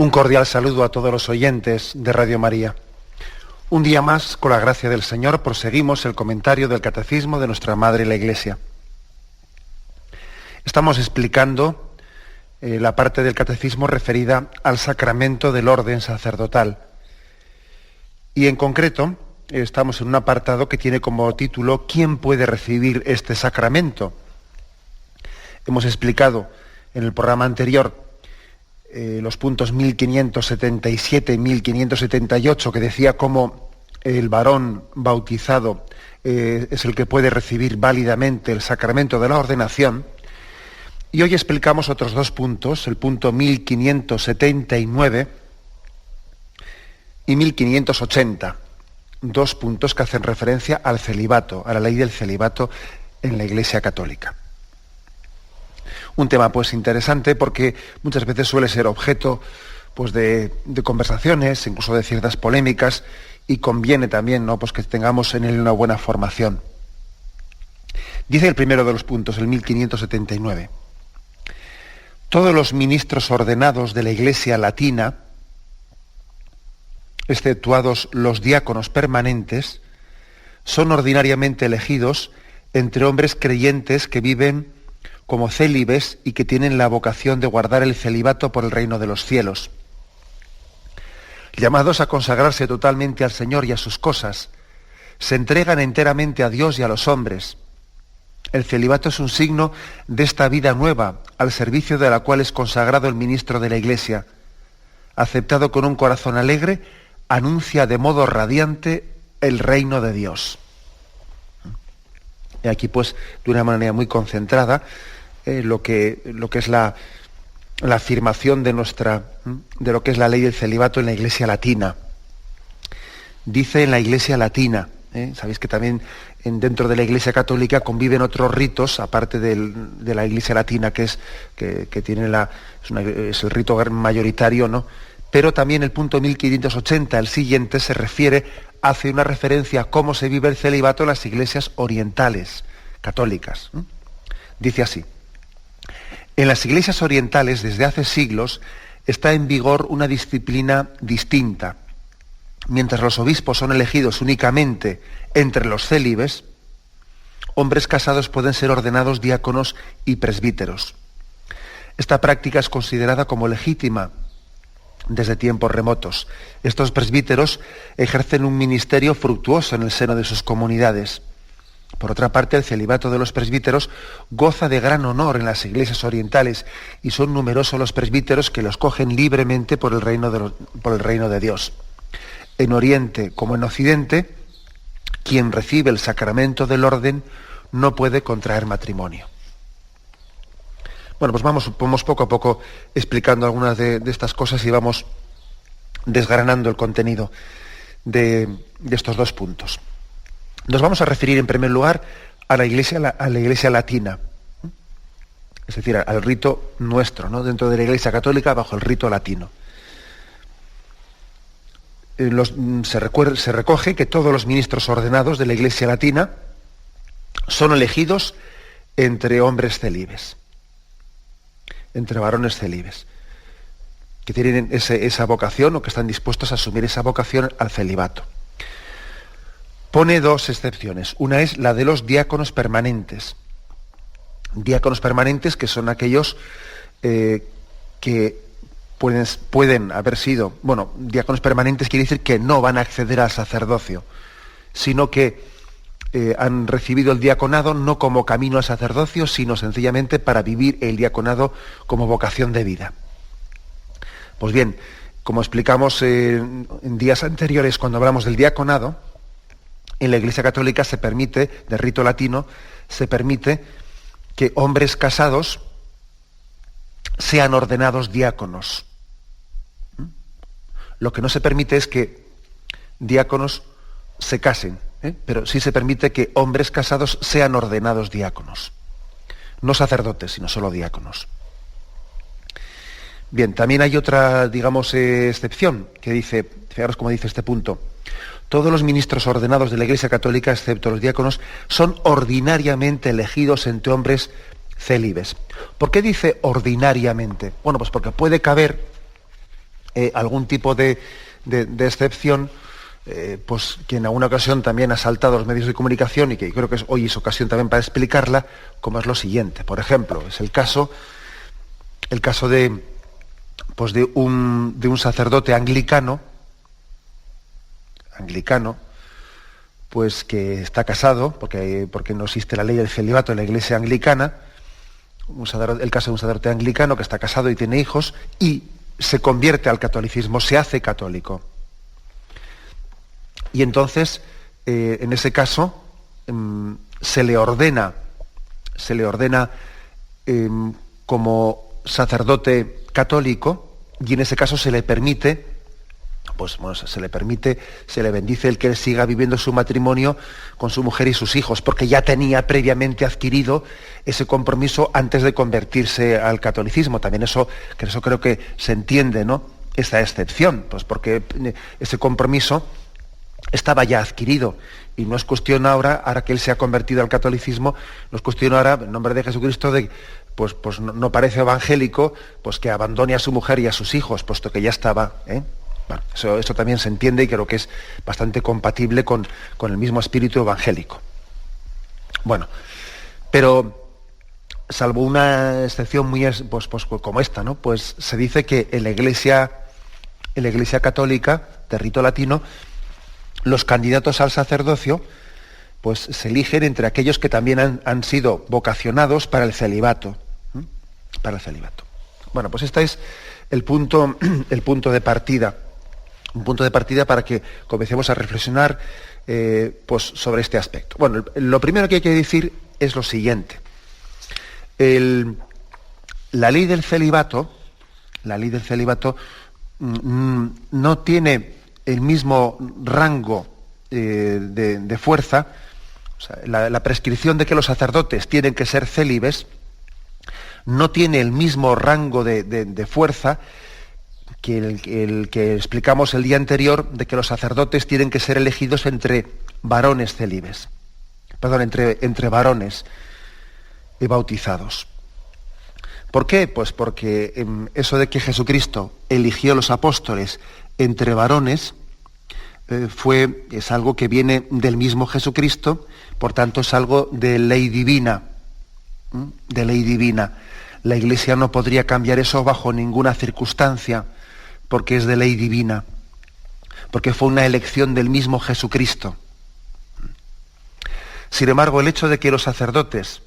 Un cordial saludo a todos los oyentes de Radio María. Un día más, con la gracia del Señor, proseguimos el comentario del Catecismo de nuestra Madre la Iglesia. Estamos explicando la parte del Catecismo referida al sacramento del orden sacerdotal. Y en concreto, estamos en un apartado que tiene como título ¿Quién puede recibir este sacramento? Hemos explicado en el programa anterior los puntos 1577 y 1578, que decía cómo el varón bautizado es el que puede recibir válidamente el sacramento de la ordenación. Y hoy explicamos otros dos puntos, el punto 1579 y 1580, dos puntos que hacen referencia al celibato, a la ley del celibato en la Iglesia Católica. Un tema pues interesante porque muchas veces suele ser objeto pues de conversaciones, incluso de ciertas polémicas, y conviene también, ¿no?, pues que tengamos en él una buena formación. Dice el primero de los puntos, el 1579. Todos los ministros ordenados de la Iglesia latina, exceptuados los diáconos permanentes, son ordinariamente elegidos entre hombres creyentes que viven como célibes y que tienen la vocación de guardar el celibato por el reino de los cielos. Llamados a consagrarse totalmente al Señor y a sus cosas, se entregan enteramente a Dios y a los hombres. El celibato es un signo de esta vida nueva, al servicio de la cual es consagrado el ministro de la Iglesia. Aceptado con un corazón alegre, anuncia de modo radiante el reino de Dios. Y aquí, pues, de una manera muy concentrada, lo que es la afirmación de lo que es la ley del celibato en la Iglesia latina. Dice en la Iglesia latina, sabéis que también dentro de la Iglesia católica conviven otros ritos, aparte de la Iglesia latina, que tiene es el rito mayoritario, ¿no? Pero también el punto 1580, el siguiente, hace una referencia a cómo se vive el celibato en las iglesias orientales católicas. Dice así: en las iglesias orientales, desde hace siglos, está en vigor una disciplina distinta. Mientras los obispos son elegidos únicamente entre los célibes, hombres casados pueden ser ordenados diáconos y presbíteros. Esta práctica es considerada como legítima desde tiempos remotos. Estos presbíteros ejercen un ministerio fructuoso en el seno de sus comunidades. Por otra parte, el celibato de los presbíteros goza de gran honor en las iglesias orientales y son numerosos los presbíteros que los cogen libremente por el reino de Dios. En Oriente como en Occidente, quien recibe el sacramento del orden no puede contraer matrimonio. Bueno, pues vamos poco a poco explicando algunas de estas cosas y vamos desgranando el contenido de estos dos puntos. Nos vamos a referir en primer lugar a la Iglesia latina, es decir, al rito nuestro, ¿no?, dentro de la Iglesia católica, bajo el rito latino. Se recoge que todos los ministros ordenados de la Iglesia latina son elegidos entre hombres célibes, entre varones célibes, que tienen esa vocación o que están dispuestos a asumir esa vocación al celibato. Pone dos excepciones. Una es la de los diáconos permanentes. Diáconos permanentes que son aquellos que pueden haber sido... Bueno, diáconos permanentes quiere decir que no van a acceder al sacerdocio, sino que han recibido el diaconado no como camino al sacerdocio, sino sencillamente para vivir el diaconado como vocación de vida. Pues bien, como explicamos en días anteriores cuando hablamos del diaconado, en la Iglesia católica se permite, de rito latino, se permite que hombres casados sean ordenados diáconos. Lo que no se permite es que diáconos se casen, pero sí se permite que hombres casados sean ordenados diáconos. No sacerdotes, sino solo diáconos. Bien, también hay otra, excepción, que dice, fijaros cómo dice este punto: todos los ministros ordenados de la Iglesia católica, excepto los diáconos, son ordinariamente elegidos entre hombres célibes. ¿Por qué dice ordinariamente? Bueno, pues porque puede caber algún tipo de excepción, pues que en alguna ocasión también ha saltado a los medios de comunicación y que creo que hoy es ocasión también para explicarla, como es lo siguiente. Por ejemplo, es el caso de un sacerdote anglicano, pues que está casado, porque no existe la ley del celibato en la Iglesia anglicana, el caso de un sacerdote anglicano que está casado y tiene hijos y se convierte al catolicismo, se hace católico. Y entonces, en ese caso, se le ordena como sacerdote católico, y en ese caso se le permite, se le bendice el que él siga viviendo su matrimonio con su mujer y sus hijos, porque ya tenía previamente adquirido ese compromiso antes de convertirse al catolicismo. También eso creo que se entiende, ¿no? Esta excepción, pues porque ese compromiso estaba ya adquirido, y no es cuestión ahora que él se ha convertido al catolicismo, no es cuestión ahora, en nombre de Jesucristo, de pues no parece evangélico, pues que abandone a su mujer y a sus hijos, puesto que ya estaba, Bueno, eso también se entiende y creo que es bastante compatible con el mismo espíritu evangélico. Bueno, pero salvo una excepción muy pues como esta, ¿no? Pues se dice que en la Iglesia católica de rito latino, los candidatos al sacerdocio pues se eligen entre aquellos que también han sido vocacionados para el celibato. Para el celibato. Bueno, pues este es el punto de partida. Un punto de partida para que comencemos a reflexionar pues sobre este aspecto. Bueno, lo primero que hay que decir es lo siguiente. La ley del celibato no tiene el mismo rango de fuerza. O sea, la prescripción de que los sacerdotes tienen que ser célibes no tiene el mismo rango de fuerza que el que explicamos el día anterior, de que los sacerdotes tienen que ser elegidos entre varones célibes. Perdón, entre varones bautizados. ¿Por qué? Pues porque eso de que Jesucristo eligió a los apóstoles entre varones es algo que viene del mismo Jesucristo, por tanto es algo de ley divina. De ley divina. La Iglesia no podría cambiar eso bajo ninguna circunstancia, porque es de ley divina, porque fue una elección del mismo Jesucristo. Sin embargo, el hecho de que los sacerdotes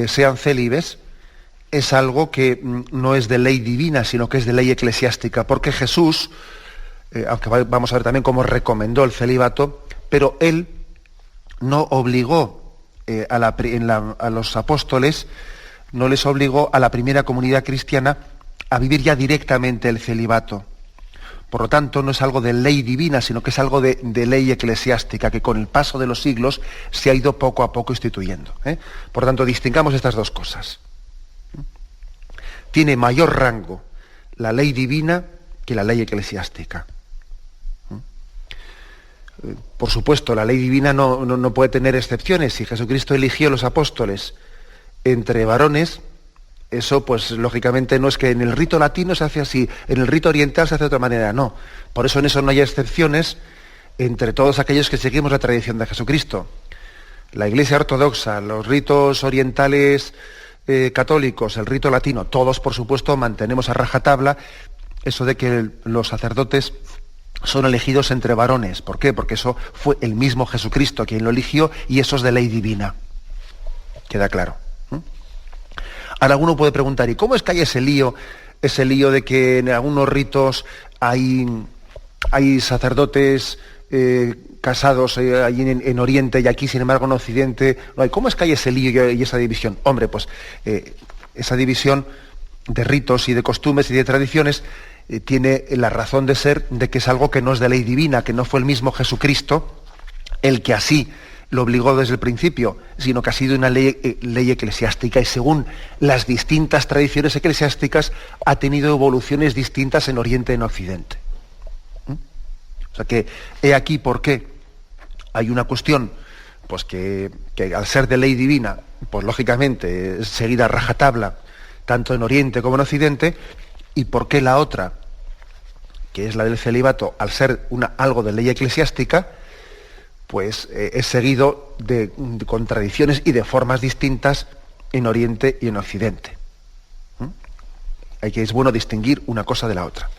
sean célibes es algo que no es de ley divina, sino que es de ley eclesiástica, porque Jesús, aunque vamos a ver también cómo recomendó el celibato, pero él no obligó a los apóstoles, no les obligó a la primera comunidad cristiana a vivir ya directamente el celibato. Por lo tanto, no es algo de ley divina, sino que es algo de ley eclesiástica, que con el paso de los siglos se ha ido poco a poco instituyendo. Por lo tanto, distingamos estas dos cosas. Tiene mayor rango la ley divina que la ley eclesiástica. Por supuesto, la ley divina no puede tener excepciones. Si Jesucristo eligió a los apóstoles entre varones, eso pues lógicamente no es que en el rito latino se hace así, en el rito oriental se hace de otra manera, no. Por eso en eso no hay excepciones entre todos aquellos que seguimos la tradición de Jesucristo. La Iglesia ortodoxa, los ritos orientales católicos, el rito latino, todos por supuesto mantenemos a rajatabla eso de que los sacerdotes son elegidos entre varones. ¿Por qué? Porque eso fue el mismo Jesucristo quien lo eligió y eso es de ley divina. Queda claro. Ahora alguno puede preguntar, ¿y cómo es que hay ese lío de que en algunos ritos hay sacerdotes casados allí en Oriente y aquí, sin embargo, en Occidente no hay? ¿Cómo es que hay ese lío y esa división? Hombre, pues esa división de ritos y de costumbres y de tradiciones tiene la razón de ser de que es algo que no es de ley divina, que no fue el mismo Jesucristo el que así lo obligó desde el principio, sino que ha sido una ley eclesiástica, y según las distintas tradiciones eclesiásticas ha tenido evoluciones distintas en Oriente y en Occidente. O sea que he aquí por qué hay una cuestión pues que al ser de ley divina, pues lógicamente es seguida a rajatabla tanto en Oriente como en Occidente, y por qué la otra que es la del celibato, al ser algo de ley eclesiástica, pues es seguido de contradicciones y de formas distintas en Oriente y en Occidente. Es bueno distinguir una cosa de la otra.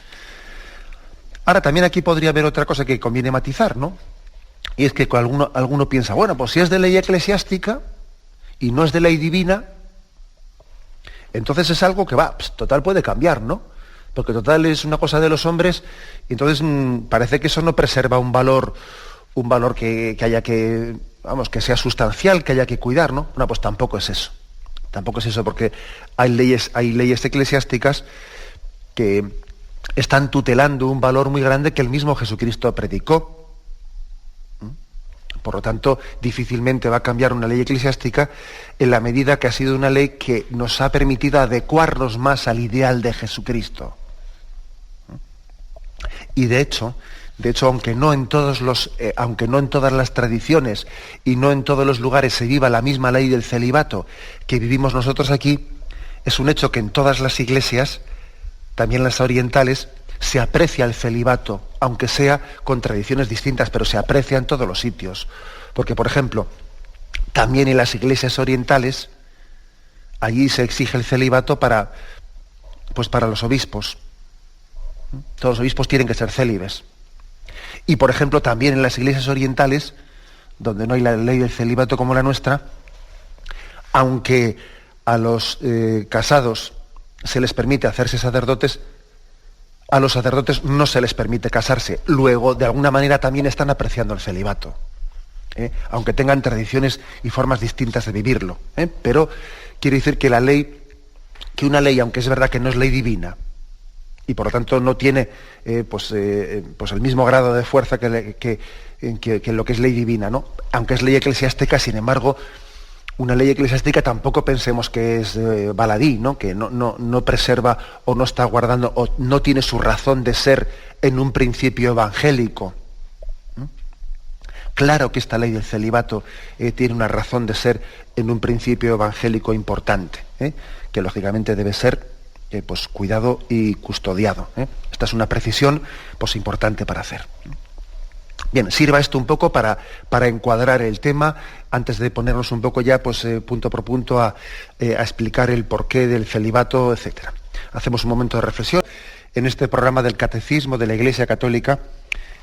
Ahora, también aquí podría haber otra cosa que conviene matizar, ¿no? Y es que alguno piensa, bueno, pues si es de ley eclesiástica y no es de ley divina, entonces es algo que total puede cambiar, ¿no? Porque total es una cosa de los hombres, y entonces parece que eso no preserva un valor que haya que, que sea sustancial, que haya que cuidar, ¿no? No, pues tampoco es eso. Tampoco es eso, porque hay leyes eclesiásticas que están tutelando un valor muy grande que el mismo Jesucristo predicó. Por lo tanto, difícilmente va a cambiar una ley eclesiástica en la medida que ha sido una ley que nos ha permitido adecuarnos más al ideal de Jesucristo. Y de hecho, aunque no en todas las tradiciones y no en todos los lugares se viva la misma ley del celibato que vivimos nosotros aquí, es un hecho que en todas las iglesias, también las orientales, se aprecia el celibato, aunque sea con tradiciones distintas, pero se aprecia en todos los sitios. Porque, por ejemplo, también en las iglesias orientales, allí se exige el celibato para los obispos. Todos los obispos tienen que ser célibes. Y, por ejemplo, también en las iglesias orientales, donde no hay la ley del celibato como la nuestra, aunque a los casados se les permite hacerse sacerdotes, a los sacerdotes no se les permite casarse. Luego, de alguna manera, también están apreciando el celibato, aunque tengan tradiciones y formas distintas de vivirlo. Pero quiere decir que una ley, aunque es verdad que no es ley divina, y por lo tanto no tiene el mismo grado de fuerza que lo que es ley divina, ¿no? Aunque es ley eclesiástica, sin embargo, una ley eclesiástica tampoco pensemos que es baladí, ¿no? Que no preserva o no está guardando o no tiene su razón de ser en un principio evangélico. Claro que esta ley del celibato tiene una razón de ser en un principio evangélico importante, que lógicamente debe ser cuidado y custodiado. Esta es una precisión importante para hacer. Bien, sirva esto un poco para encuadrar el tema, antes de ponernos un poco ya punto por punto a explicar el porqué del celibato, etc. Hacemos un momento de reflexión. En este programa del Catecismo de la Iglesia Católica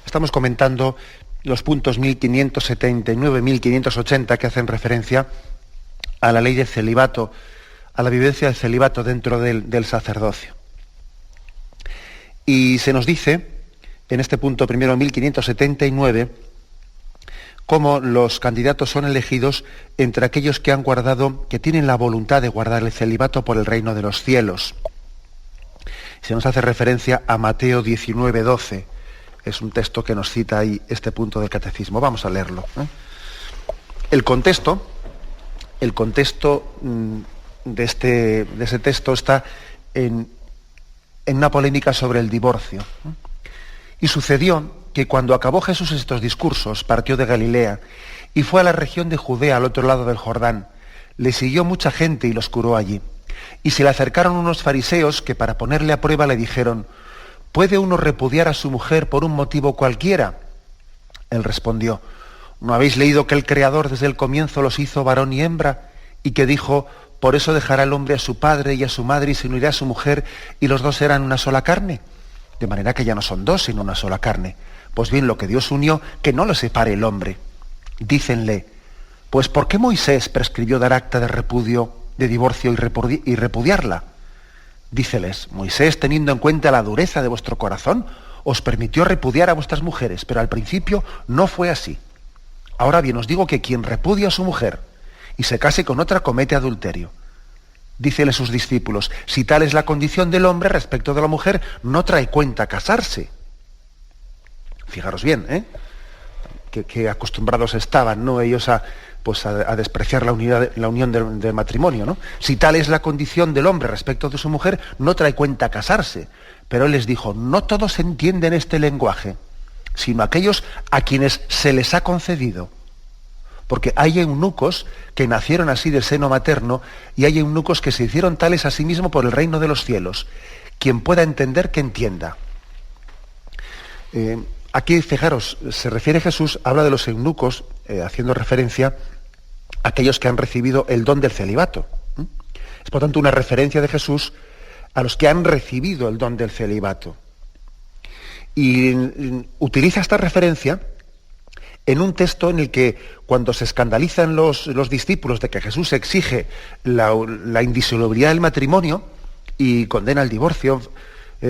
estamos comentando los puntos 1579 y 1580 que hacen referencia a la ley del celibato, a la vivencia del celibato dentro del sacerdocio. Y se nos dice, en este punto primero 1579, cómo los candidatos son elegidos entre aquellos que tienen la voluntad de guardar el celibato por el reino de los cielos. Se nos hace referencia a Mateo 19:12. Es un texto que nos cita ahí este punto del catecismo. Vamos a leerlo. El contexto de ese texto está en una polémica sobre el divorcio. Y sucedió que cuando acabó Jesús estos discursos, partió de Galilea y fue a la región de Judea, al otro lado del Jordán. Le siguió mucha gente y los curó allí. Y se le acercaron unos fariseos que, para ponerle a prueba, le dijeron: ¿puede uno repudiar a su mujer por un motivo cualquiera? Él respondió: ¿no habéis leído que el Creador desde el comienzo los hizo varón y hembra? Y que dijo: por eso dejará el hombre a su padre y a su madre y se unirá a su mujer, y los dos serán una sola carne. De manera que ya no son dos, sino una sola carne. Pues bien, lo que Dios unió, que no lo separe el hombre. Dícenle: pues ¿por qué Moisés prescribió dar acta de repudio, de divorcio y repudiarla? Díceles: Moisés, teniendo en cuenta la dureza de vuestro corazón, os permitió repudiar a vuestras mujeres, pero al principio no fue así. Ahora bien, os digo que quien repudia a su mujer y se case con otra comete adulterio. Dícele a sus discípulos: si tal es la condición del hombre respecto de la mujer, no trae cuenta casarse. Fijaros bien, que acostumbrados estaban, ¿no?, ellos a despreciar la unión del matrimonio, ¿no? Si tal es la condición del hombre respecto de su mujer, no trae cuenta casarse. Pero él les dijo: no todos entienden este lenguaje, sino aquellos a quienes se les ha concedido. Porque hay eunucos que nacieron así del seno materno, y hay eunucos que se hicieron tales a sí mismos por el reino de los cielos. Quien pueda entender, que entienda. Aquí, fijaros, se refiere Jesús, habla de los eunucos, haciendo referencia a aquellos que han recibido el don del celibato. Es por tanto una referencia de Jesús a los que han recibido el don del celibato. Y utiliza esta referencia en un texto en el que, cuando se escandalizan los discípulos de que Jesús exige la indisolubilidad del matrimonio y condena el divorcio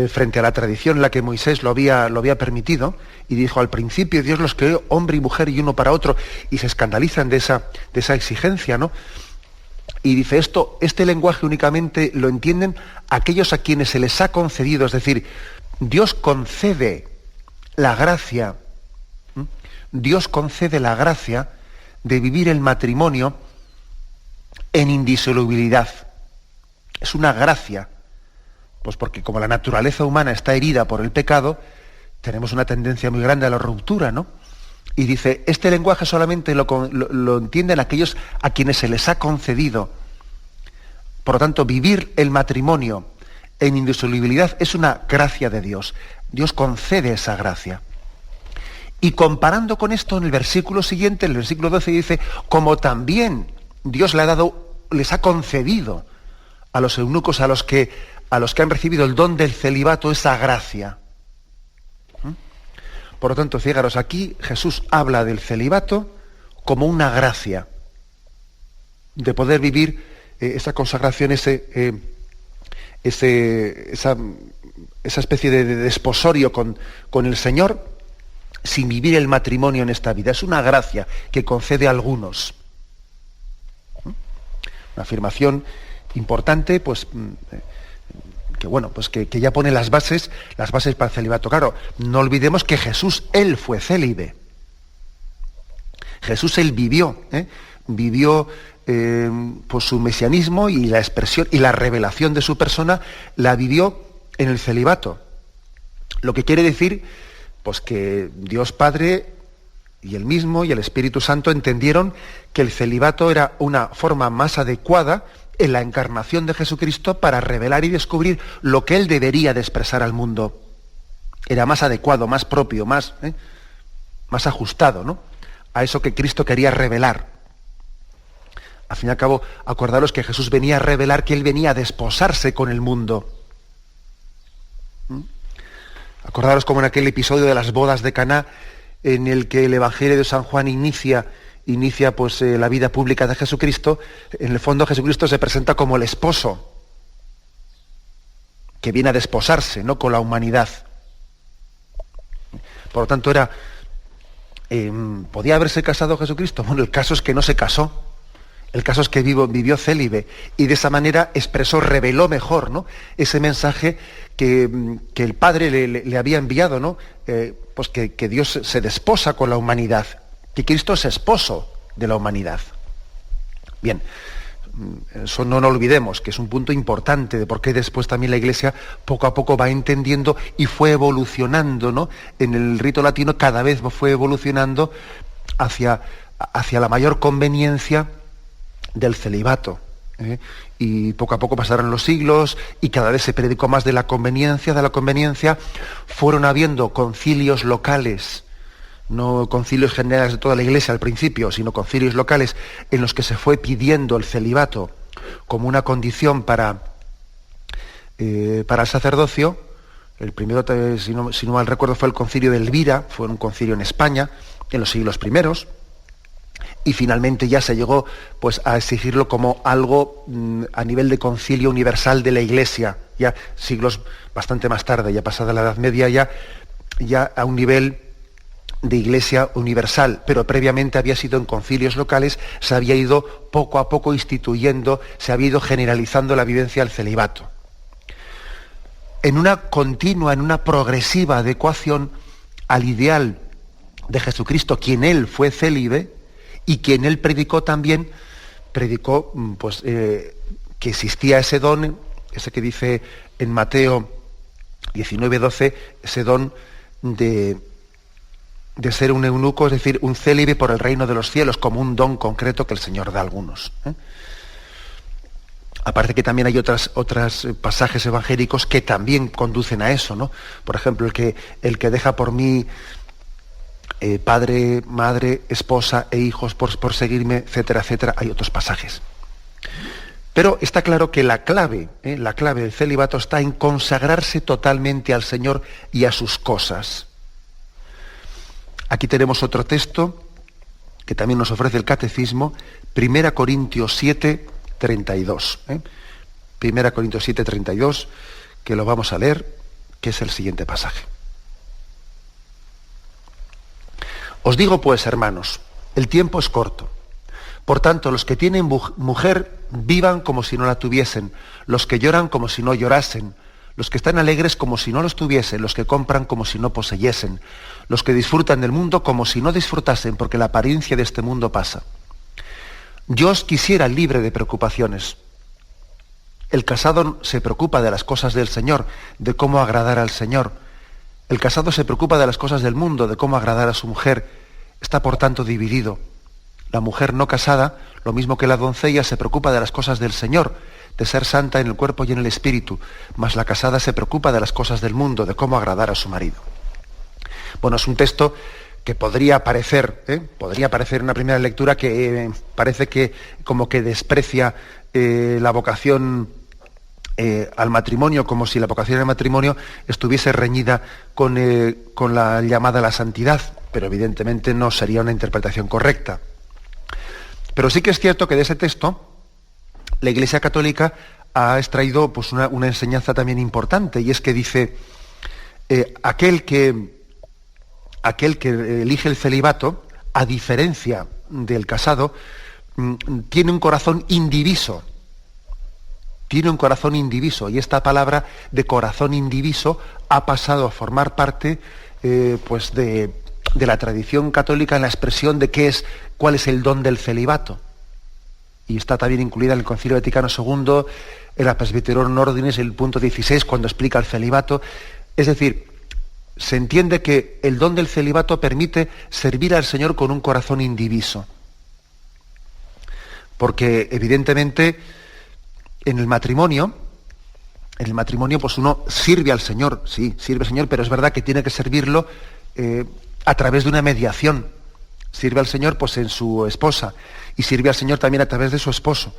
frente a la tradición en la que Moisés lo había permitido, y dijo: al principio Dios los creó hombre y mujer y uno para otro, y se escandalizan de esa exigencia, ¿no? Y dice este lenguaje únicamente lo entienden aquellos a quienes se les ha concedido, es decir, Dios concede la gracia, Dios concede la gracia de vivir el matrimonio en indisolubilidad. Es una gracia, pues porque como la naturaleza humana está herida por el pecado, tenemos una tendencia muy grande a la ruptura, ¿no? Y dice, este lenguaje solamente lo entienden aquellos a quienes se les ha concedido. Por lo tanto, vivir el matrimonio en indisolubilidad es una gracia de Dios. Dios concede esa gracia. Y comparando con esto, en el versículo siguiente, el versículo 12, dice, como también Dios les ha concedido a los eunucos, a los que han recibido el don del celibato, esa gracia. Por lo tanto, fijaros, aquí Jesús habla del celibato como una gracia, de poder vivir esa consagración, esa especie de desposorio con el Señor, sin vivir el matrimonio en esta vida. Es una gracia que concede a algunos. Una afirmación importante, pues que ya pone las bases para el celibato. Claro, no olvidemos que Jesús, él fue célibe. Jesús, él vivió pues su mesianismo, y la expresión y la revelación de su persona la vivió en el celibato. Lo que quiere decir, pues, que Dios Padre y él mismo y el Espíritu Santo entendieron que el celibato era una forma más adecuada en la encarnación de Jesucristo para revelar y descubrir lo que él debería de expresar al mundo. Era más adecuado, más propio, más ajustado, ¿no?, a eso que Cristo quería revelar. Al fin y al cabo, acordaros que Jesús venía a revelar que él venía a desposarse con el mundo. Acordaros como en aquel episodio de las bodas de Caná, en el que el Evangelio de San Juan inicia pues la vida pública de Jesucristo. En el fondo, Jesucristo se presenta como el esposo que viene a desposarse, ¿no?, con la humanidad. Por lo tanto, ¿podía haberse casado Jesucristo? Bueno, el caso es que no se casó. El caso es que vivió célibe, y de esa manera reveló mejor, ¿no?, ese mensaje que el Padre le había enviado, ¿no?, pues que Dios se desposa con la humanidad, que Cristo es esposo de la humanidad. Bien, eso no lo olvidemos, que es un punto importante de por qué después también la Iglesia poco a poco va entendiendo y fue evolucionando, ¿no?, en el rito latino cada vez fue evolucionando hacia la mayor conveniencia del celibato, y poco a poco pasaron los siglos y cada vez se predicó más de la conveniencia. Fueron habiendo concilios locales, no concilios generales de toda la Iglesia al principio, sino concilios locales en los que se fue pidiendo el celibato como una condición para el sacerdocio. El primero, si no mal recuerdo, fue el concilio de Elvira, fue un concilio en España en los siglos primeros. Y finalmente ya se llegó pues a exigirlo como algo a nivel de concilio universal de la Iglesia, ya siglos bastante más tarde, ya pasada la Edad Media, ya a un nivel de Iglesia universal, pero previamente había sido en concilios locales, se había ido poco a poco instituyendo, se había ido generalizando la vivencia del celibato. En una continua, en una progresiva adecuación al ideal de Jesucristo, quien él fue célibe, y quien él predicó pues, que existía ese don, ese que dice en Mateo 19:12, ese don de ser un eunuco, es decir, un célibe por el reino de los cielos, como un don concreto que el Señor da a algunos. Aparte que también hay otros pasajes evangélicos que también conducen a eso, ¿no? Por ejemplo, el que deja por mí padre, madre, esposa e hijos por seguirme, etcétera, etcétera. Hay otros pasajes. Pero está claro que la clave del celibato está en consagrarse totalmente al Señor y a sus cosas. Aquí tenemos otro texto que también nos ofrece el Catecismo, 1 Corintios 7, 32. 1 Corintios 7, 32, que lo vamos a leer, que es el siguiente pasaje. Os digo pues, hermanos, el tiempo es corto. Por tanto, los que tienen mujer, vivan como si no la tuviesen, los que lloran como si no llorasen, los que están alegres como si no los tuviesen, los que compran como si no poseyesen, los que disfrutan del mundo como si no disfrutasen, porque la apariencia de este mundo pasa. Yo os quisiera libre de preocupaciones. El casado se preocupa de las cosas del Señor, de cómo agradar al Señor. El casado se preocupa de las cosas del mundo, de cómo agradar a su mujer. Está por tanto dividido. La mujer no casada, lo mismo que la doncella, se preocupa de las cosas del Señor, de ser santa en el cuerpo y en el espíritu, mas la casada se preocupa de las cosas del mundo, de cómo agradar a su marido. Bueno, es un texto que podría parecer en una primera lectura que parece que como que desprecia la vocación al matrimonio, como si la vocación al matrimonio estuviese reñida con la llamada a la santidad, pero evidentemente no sería una interpretación correcta. Pero sí que es cierto que de ese texto la Iglesia Católica ha extraído pues, una enseñanza también importante, y es que dice, aquel que elige el celibato, a diferencia del casado, tiene un corazón indiviso. Tiene un corazón indiviso, y esta palabra de corazón indiviso ha pasado a formar parte pues de la tradición católica en la expresión de cuál es el don del celibato. Y está también incluida en el Concilio Vaticano II, en la Presbyterorum Ordinis, el punto 16, cuando explica el celibato. Es decir, se entiende que el don del celibato permite servir al Señor con un corazón indiviso. Porque evidentemente en el matrimonio pues uno sirve al Señor, sí, sirve al Señor, pero es verdad que tiene que servirlo a través de una mediación. Sirve al Señor pues en su esposa, y sirve al Señor también a través de su esposo.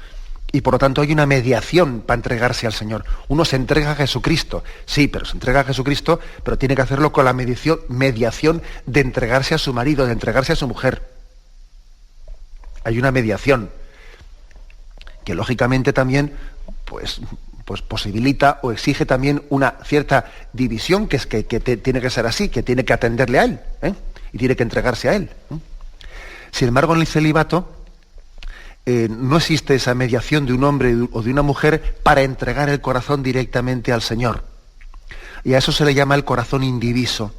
Y por lo tanto hay una mediación para entregarse al Señor. Uno se entrega a Jesucristo, sí, pero se entrega a Jesucristo, pero tiene que hacerlo con la mediación de entregarse a su marido, de entregarse a su mujer. Hay una mediación que lógicamente también pues posibilita o exige también una cierta división, que tiene que ser así, que tiene que atenderle a él, y tiene que entregarse a él. Sin embargo, en el celibato no existe esa mediación de un hombre o de una mujer para entregar el corazón directamente al Señor. Y a eso se le llama el corazón indiviso.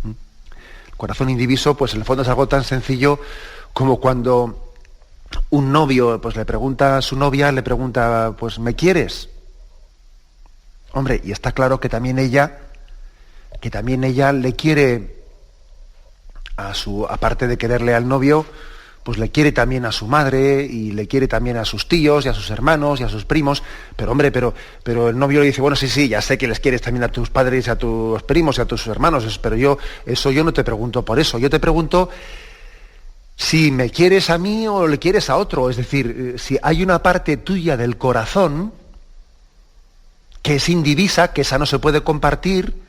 El corazón indiviso, pues en el fondo es algo tan sencillo como cuando un novio pues le pregunta a su novia, pues ¿me quieres? Hombre, y está claro que también ella le quiere aparte de quererle al novio, pues le quiere también a su madre, y le quiere también a sus tíos y a sus hermanos y a sus primos. Pero hombre, pero el novio le dice, bueno, sí, ya sé que les quieres también a tus padres y a tus primos y a tus hermanos, pero yo no te pregunto por eso. Yo te pregunto si me quieres a mí o le quieres a otro. Es decir, si hay una parte tuya del corazón que es indivisa, que esa no se puede compartir,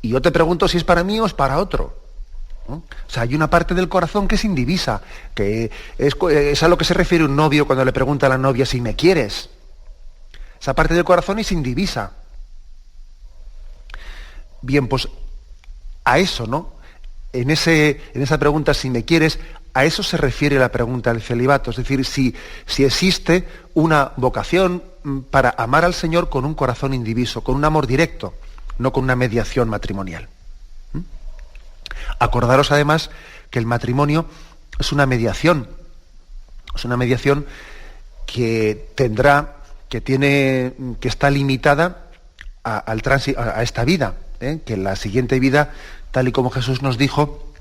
y yo te pregunto si es para mí o es para otro. O sea, hay una parte del corazón que es indivisa, que es a lo que se refiere un novio cuando le pregunta a la novia si me quieres. Esa parte del corazón es indivisa. Bien, pues a eso, ¿no? En esa pregunta, si me quieres, a eso se refiere la pregunta del celibato. Es decir, si existe una vocación para amar al Señor con un corazón indiviso, con un amor directo, no con una mediación matrimonial. Acordaros además que el matrimonio es una mediación que está limitada a esta vida, que en la siguiente vida, tal y como Jesús nos dijo,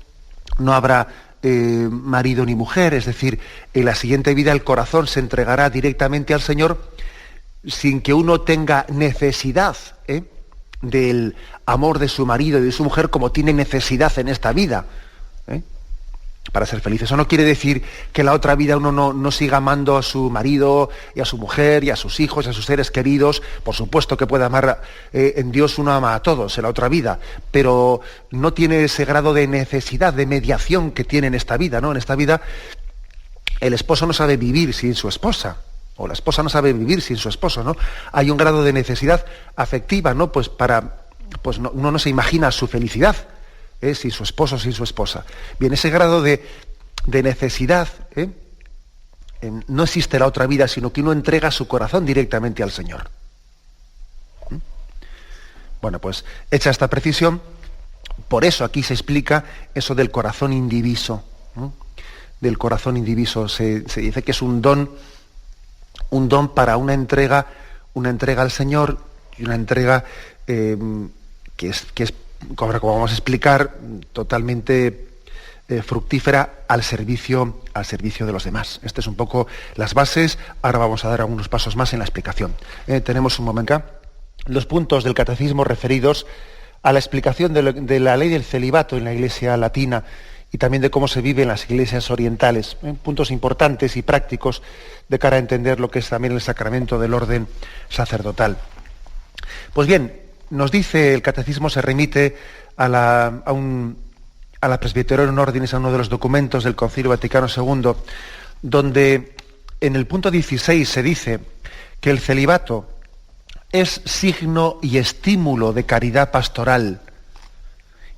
no habrá marido ni mujer, es decir, en la siguiente vida el corazón se entregará directamente al Señor sin que uno tenga necesidad del amor de su marido y de su mujer como tiene necesidad en esta vida, para ser feliz. Eso no quiere decir que en la otra vida uno no siga amando a su marido y a su mujer y a sus hijos y a sus seres queridos. Por supuesto que puede amar, en Dios uno ama a todos en la otra vida, pero no tiene ese grado de necesidad, de mediación que tiene en esta vida, ¿no? En esta vida el esposo no sabe vivir sin su esposa, o la esposa no sabe vivir sin su esposo, ¿no? Hay un grado de necesidad afectiva, ¿no? Uno no se imagina su felicidad, sin su esposo, sin su esposa. Bien, ese grado de necesidad, no existe la otra vida, sino que uno entrega su corazón directamente al Señor. Bueno, pues hecha esta precisión, por eso aquí se explica eso del corazón indiviso. Del corazón indiviso se dice que es un don para una entrega al Señor, y una entrega que es, como vamos a explicar, totalmente fructífera al servicio de los demás. Estas es un poco las bases. Ahora vamos a dar algunos pasos más en la explicación. Tenemos un momento acá. Los puntos del catecismo referidos a la explicación de la ley del celibato en la Iglesia latina y también de cómo se vive en las iglesias orientales. Puntos importantes y prácticos de cara a entender lo que es también el sacramento del orden sacerdotal. Pues bien, nos dice el catecismo, se remite a la Presbyterorum Ordinis, a uno de los documentos del Concilio Vaticano II, donde en el punto 16 se dice que el celibato es signo y estímulo de caridad pastoral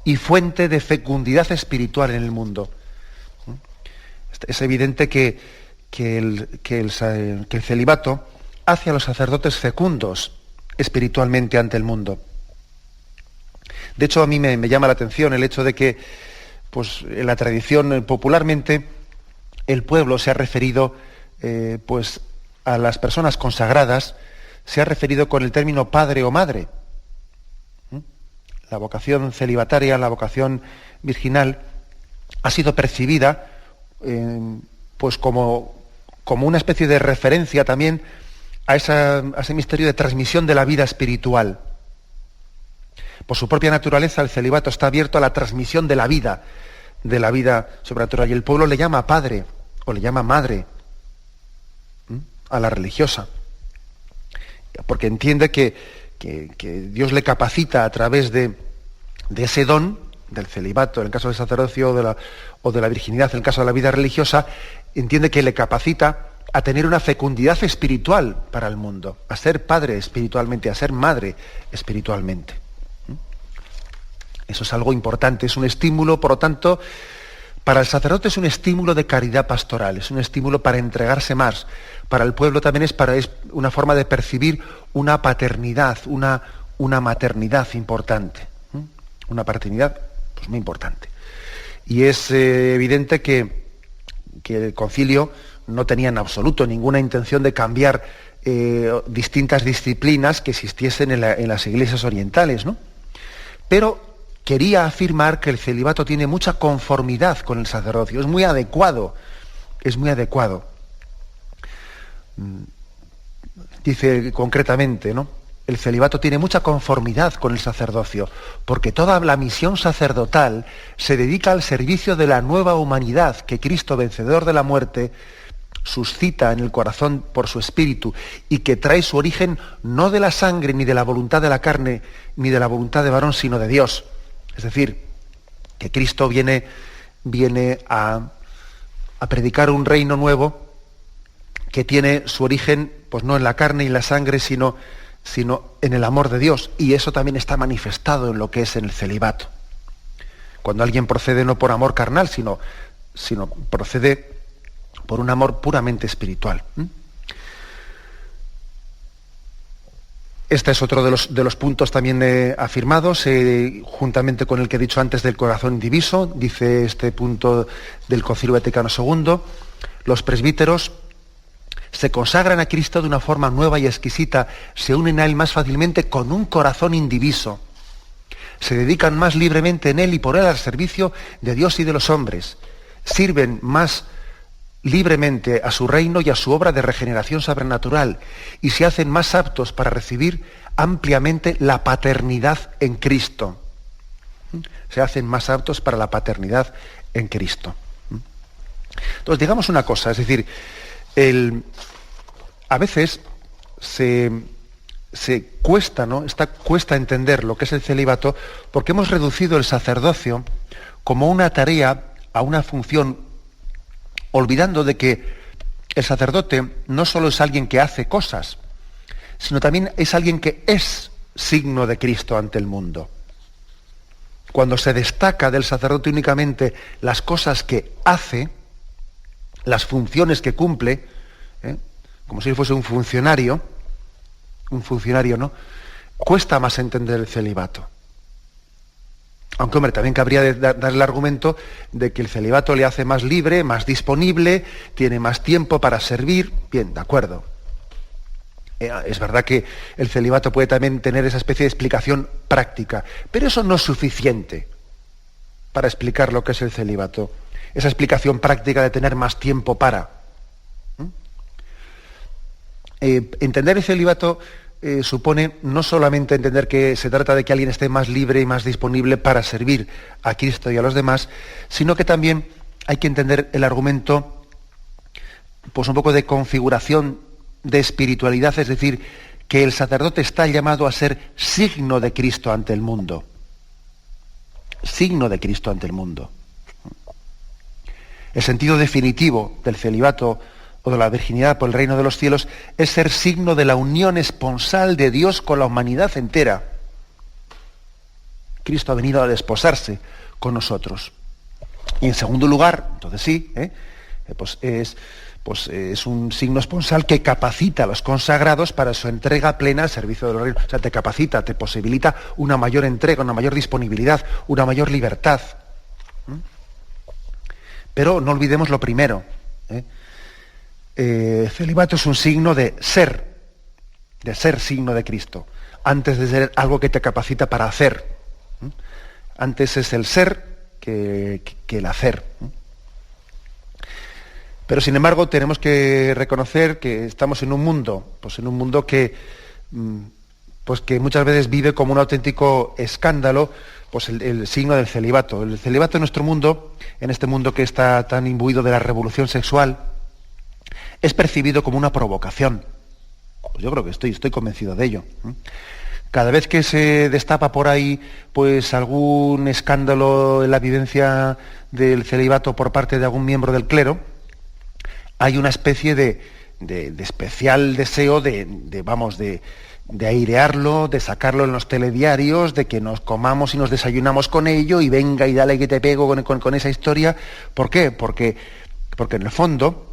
y fuente de fecundidad espiritual en el mundo. Es evidente que el celibato hace a los sacerdotes fecundos espiritualmente ante el mundo. De hecho, a mí me llama la atención el hecho de que, pues, en la tradición popularmente el pueblo se ha referido, pues, a las personas consagradas, se ha referido con el término padre o madre. La vocación celibataria, la vocación virginal, ha sido percibida, pues, como una especie de referencia también a ese misterio de transmisión de la vida espiritual. Por su propia naturaleza, el celibato está abierto a la transmisión de la vida sobrenatural. Y el pueblo le llama padre o le llama madre a la religiosa, porque entiende que Dios le capacita a través de ese don del celibato, en el caso del sacerdocio o de la virginidad, en el caso de la vida religiosa, entiende que le capacita a tener una fecundidad espiritual para el mundo, a ser padre espiritualmente, a ser madre espiritualmente. Eso es algo importante, es un estímulo, por lo tanto, para el sacerdote es un estímulo de caridad pastoral, es un estímulo para entregarse más. Para el pueblo también es una forma de percibir una paternidad, una maternidad importante. Una paternidad, pues, muy importante. Y es evidente que el concilio no tenía en absoluto ninguna intención de cambiar distintas disciplinas que existiesen en las iglesias orientales, ¿no? Pero quería afirmar que el celibato tiene mucha conformidad con el sacerdocio, es muy adecuado. Dice concretamente, ¿no? El celibato tiene mucha conformidad con el sacerdocio, porque toda la misión sacerdotal se dedica al servicio de la nueva humanidad que Cristo, vencedor de la muerte, suscita en el corazón por su espíritu y que trae su origen no de la sangre, ni de la voluntad de la carne, ni de la voluntad de varón, sino de Dios. Es decir, que Cristo viene a predicar un reino nuevo que tiene su origen, pues, no en la carne y la sangre, sino en el amor de Dios. Y eso también está manifestado en lo que es en el celibato. Cuando alguien procede no por amor carnal, sino procede por un amor puramente espiritual. Este es otro de los puntos también afirmados, juntamente con el que he dicho antes del corazón indiviso. Dice este punto del Concilio Vaticano II: los presbíteros se consagran a Cristo de una forma nueva y exquisita, se unen a Él más fácilmente con un corazón indiviso, se dedican más libremente en Él y por Él al servicio de Dios y de los hombres, sirven más libremente a su reino y a su obra de regeneración sobrenatural y se hacen más aptos para recibir ampliamente la paternidad en Cristo. Se hacen más aptos para la paternidad en Cristo. Entonces, digamos una cosa, es decir, a veces se cuesta, ¿no? Cuesta entender lo que es el celibato porque hemos reducido el sacerdocio como una tarea a una función, olvidando de que el sacerdote no solo es alguien que hace cosas, sino también es alguien que es signo de Cristo ante el mundo. Cuando se destaca del sacerdote únicamente las cosas que hace, las funciones que cumple, como si fuese un funcionario, ¿no? Cuesta más entender el celibato. Aunque, hombre, también cabría dar el argumento de que el celibato le hace más libre, más disponible, tiene más tiempo para servir. Bien, de acuerdo. Es verdad que el celibato puede también tener esa especie de explicación práctica, pero eso no es suficiente para explicar lo que es el celibato. Esa explicación práctica de tener más tiempo para. Entender el celibato supone no solamente entender que se trata de que alguien esté más libre y más disponible para servir a Cristo y a los demás, sino que también hay que entender el argumento, pues un poco de configuración de espiritualidad, es decir, que el sacerdote está llamado a ser signo de Cristo ante el mundo. Signo de Cristo ante el mundo. El sentido definitivo del celibato o de la virginidad por el reino de los cielos es ser signo de la unión esponsal de Dios con la humanidad entera. Cristo ha venido a desposarse con nosotros. Y en segundo lugar, entonces sí, es un signo esponsal que capacita a los consagrados para su entrega plena al servicio del reino. O sea, te capacita, te posibilita una mayor entrega, una mayor disponibilidad, una mayor libertad. Pero no olvidemos lo primero. Celibato es un signo de ser signo de Cristo, antes de ser algo que te capacita para hacer. Antes es el ser que el hacer. Pero sin embargo tenemos que reconocer que estamos en un mundo, que muchas veces vive como un auténtico escándalo, pues el signo del celibato. El celibato en nuestro mundo, en este mundo que está tan imbuido de la revolución sexual, es percibido como una provocación. Pues yo creo que estoy convencido de ello. Cada vez que se destapa por ahí pues algún escándalo en la vivencia del celibato por parte de algún miembro del clero, hay una especie de especial deseo de airearlo, de sacarlo en los telediarios, de que nos comamos y nos desayunamos con ello y venga y dale que te pego con esa historia. ¿Por qué? Porque en el fondo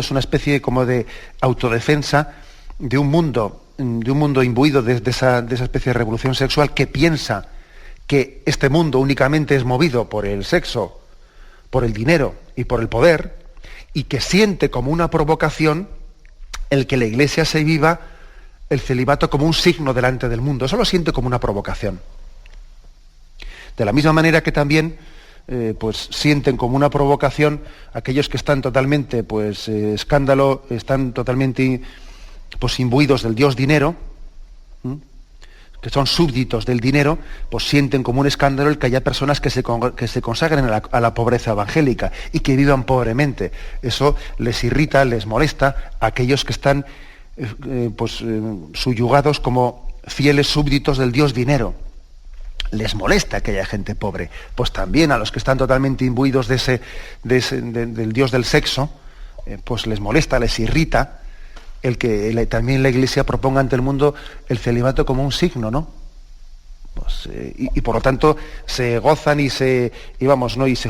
es una especie como de autodefensa de un mundo imbuido de esa especie de revolución sexual que piensa que este mundo únicamente es movido por el sexo, por el dinero y por el poder, y que siente como una provocación el que la Iglesia se viva el celibato como un signo delante del mundo. Eso lo siente como una provocación. De la misma manera que también sienten como una provocación aquellos que están totalmente están totalmente imbuidos del dios dinero, que son súbditos del dinero, pues sienten como un escándalo el que haya personas que se consagren a la pobreza evangélica y que vivan pobremente. Eso les irrita, les molesta a aquellos que están subyugados como fieles súbditos del dios dinero. Les molesta que haya gente pobre. Pues también a los que están totalmente imbuidos del dios del sexo, pues les molesta, les irrita el que también la Iglesia proponga ante el mundo el celibato como un signo, ¿no? Y por lo tanto se gozan y se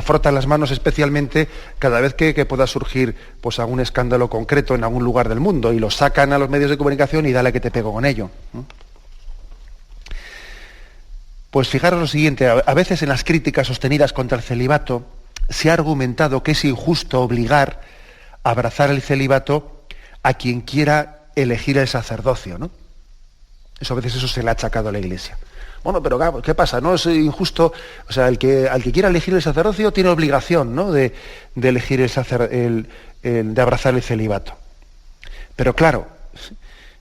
frotan las manos especialmente cada vez que pueda surgir pues algún escándalo concreto en algún lugar del mundo, y lo sacan a los medios de comunicación y dale que te pego con ello. Pues fijaros lo siguiente, a veces en las críticas sostenidas contra el celibato se ha argumentado que es injusto obligar a abrazar el celibato a quien quiera elegir el sacerdocio, ¿no? A veces eso se le ha achacado a la Iglesia. Bueno, pero ¿qué pasa? ¿No es injusto? O sea, al que quiera elegir el sacerdocio tiene obligación, ¿no?, de elegir de abrazar el celibato. Pero claro,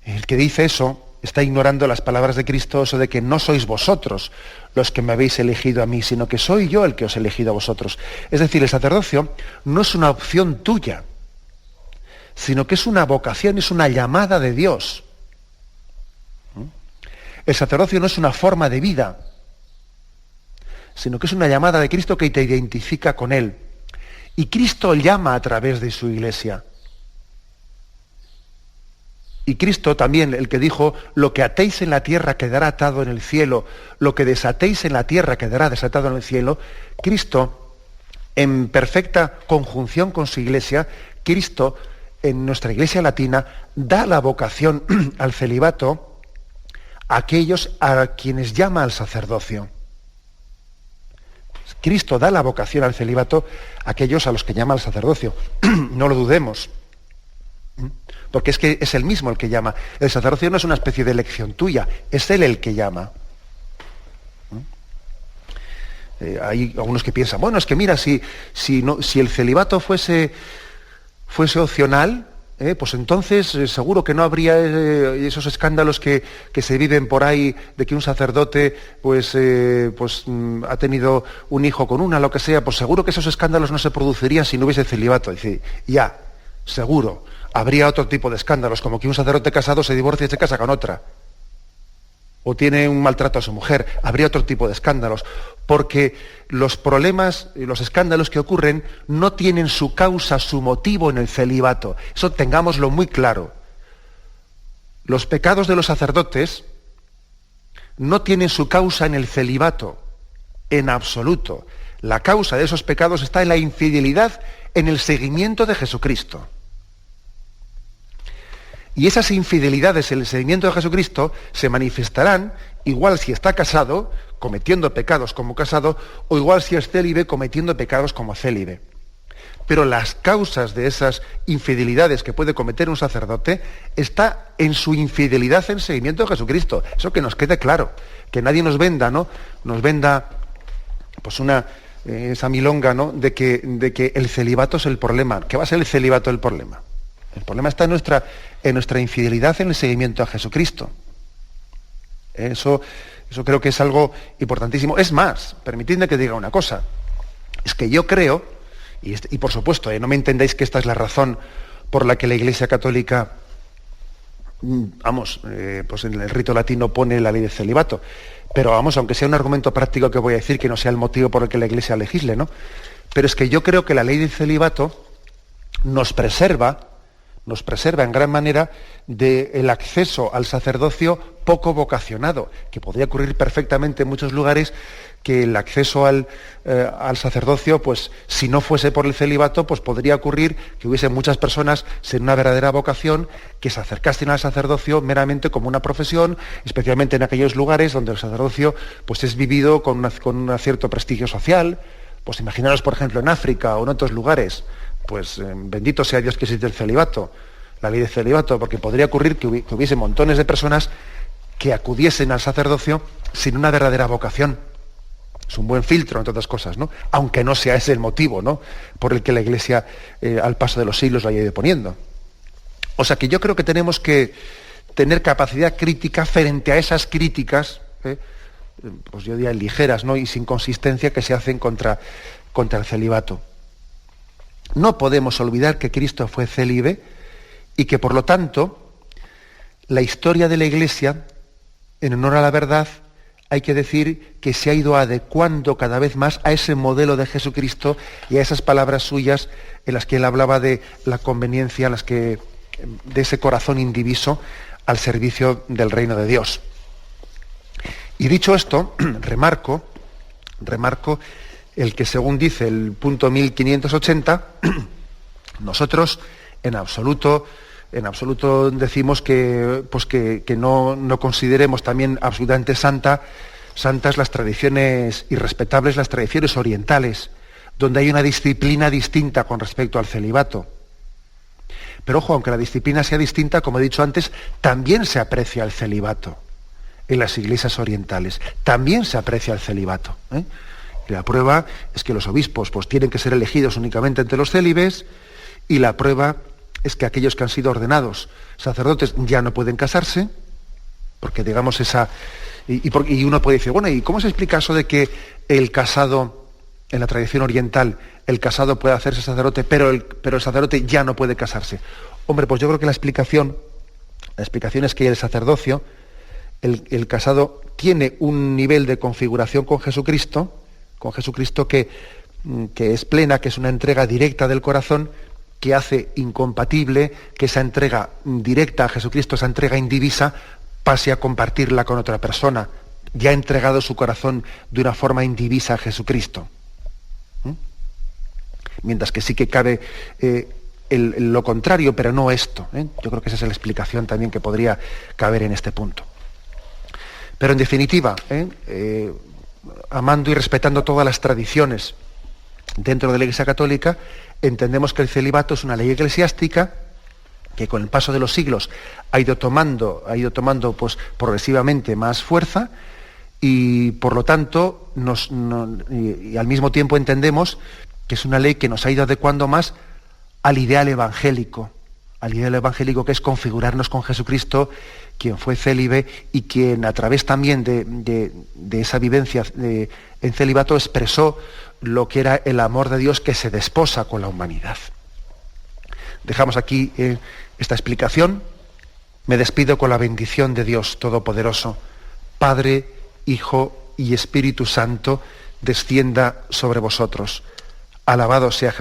el que dice eso está ignorando las palabras de Cristo, eso de que no sois vosotros los que me habéis elegido a mí, sino que soy yo el que os he elegido a vosotros. Es decir, el sacerdocio no es una opción tuya, sino que es una vocación, es una llamada de Dios. El sacerdocio no es una forma de vida, sino que es una llamada de Cristo que te identifica con Él. Y Cristo llama a través de su Iglesia. Y Cristo también, el que dijo, lo que atéis en la tierra quedará atado en el cielo, lo que desatéis en la tierra quedará desatado en el cielo. Cristo, en perfecta conjunción con su Iglesia, Cristo, en nuestra Iglesia latina, da la vocación al celibato a aquellos a quienes llama al sacerdocio. Cristo da la vocación al celibato a aquellos a los que llama al sacerdocio. No lo dudemos. Porque es que es Él mismo el que llama. El sacerdocio no es una especie de elección tuya, es Él el que llama. Hay algunos que piensan, bueno, es que mira, si el celibato fuese opcional, pues entonces seguro que no habría esos escándalos que se viven por ahí de que un sacerdote ha tenido un hijo con una, lo que sea, pues seguro que esos escándalos no se producirían si no hubiese celibato. Dice, ya, seguro. Habría otro tipo de escándalos, como que un sacerdote casado se divorcia y se casa con otra. O tiene un maltrato a su mujer. Habría otro tipo de escándalos. Porque los problemas, los escándalos que ocurren, no tienen su causa, su motivo en el celibato. Eso tengámoslo muy claro. Los pecados de los sacerdotes no tienen su causa en el celibato, en absoluto. La causa de esos pecados está en la infidelidad, en el seguimiento de Jesucristo. Y esas infidelidades en el seguimiento de Jesucristo se manifestarán igual si está casado, cometiendo pecados como casado, o igual si es célibe, cometiendo pecados como célibe. Pero las causas de esas infidelidades que puede cometer un sacerdote está en su infidelidad en seguimiento de Jesucristo. Eso que nos quede claro, que nadie nos venda, ¿no? Nos venda pues esa milonga, ¿no?, de que el celibato es el problema. ¿Qué va a ser el celibato el problema? El problema está en nuestra infidelidad en el seguimiento a Jesucristo. Eso creo que es algo importantísimo. Es más, permitidme que diga una cosa. Es que yo creo, y por supuesto, no me entendáis que esta es la razón por la que la Iglesia Católica, pues en el rito latino pone la ley del celibato. Pero aunque sea un argumento práctico que voy a decir, que no sea el motivo por el que la Iglesia legisle, ¿no? Pero es que yo creo que la ley del celibato nos preserva en gran manera del acceso al sacerdocio poco vocacionado, que podría ocurrir perfectamente en muchos lugares que el acceso al sacerdocio, pues si no fuese por el celibato, pues podría ocurrir que hubiese muchas personas sin una verdadera vocación que se acercasen al sacerdocio meramente como una profesión, especialmente en aquellos lugares donde el sacerdocio pues es vivido con un cierto prestigio social. Pues imaginaros, por ejemplo, en África o en otros lugares, pues bendito sea Dios que existe el celibato, la ley de celibato, porque podría ocurrir que hubiese montones de personas que acudiesen al sacerdocio sin una verdadera vocación. Es un buen filtro, entre otras cosas, ¿no? Aunque no sea ese el motivo, ¿no?, por el que la Iglesia al paso de los siglos lo haya ido poniendo. O sea que yo creo que tenemos que tener capacidad crítica frente a esas críticas, pues yo diría ligeras, ¿no?, y sin consistencia que se hacen contra el celibato. No podemos olvidar que Cristo fue célibe y que, por lo tanto, la historia de la Iglesia, en honor a la verdad, hay que decir que se ha ido adecuando cada vez más a ese modelo de Jesucristo y a esas palabras suyas en las que él hablaba de la conveniencia, de ese corazón indiviso al servicio del reino de Dios. Y dicho esto, remarco el que, según dice el punto 1580, nosotros en absoluto decimos que no consideremos también absolutamente santas las tradiciones y respetables las tradiciones orientales, donde hay una disciplina distinta con respecto al celibato. Pero ojo, aunque la disciplina sea distinta, como he dicho antes, también se aprecia el celibato. en las iglesias orientales. También se aprecia el celibato, ¿eh? Y la prueba es que los obispos pues, tienen que ser elegidos únicamente entre los célibes, y la prueba es que aquellos que han sido ordenados sacerdotes ya no pueden casarse, porque digamos esa... Y uno puede decir, bueno, ¿y cómo se explica eso de que el casado, en la tradición oriental, el casado puede hacerse sacerdote, pero el sacerdote ya no puede casarse? Hombre, pues yo creo que la explicación es que el sacerdocio, el casado, tiene un nivel de configuración con Jesucristo que es plena, que es una entrega directa del corazón, que hace incompatible que esa entrega directa a Jesucristo, esa entrega indivisa, pase a compartirla con otra persona. Ya ha entregado su corazón de una forma indivisa a Jesucristo. Mientras que sí que cabe lo contrario, pero no esto. Yo creo que esa es la explicación también que podría caber en este punto. Pero en definitiva, amando y respetando todas las tradiciones dentro de la Iglesia Católica, entendemos que el celibato es una ley eclesiástica que con el paso de los siglos ha ido tomando pues, progresivamente más fuerza, y por lo tanto y al mismo tiempo entendemos que es una ley que nos ha ido adecuando más al ideal evangélico que es configurarnos con Jesucristo, quien fue célibe y quien a través también de esa vivencia en celibato expresó lo que era el amor de Dios que se desposa con la humanidad. Dejamos aquí esta explicación. Me despido con la bendición de Dios Todopoderoso, Padre, Hijo y Espíritu Santo, descienda sobre vosotros. Alabado sea Jesús.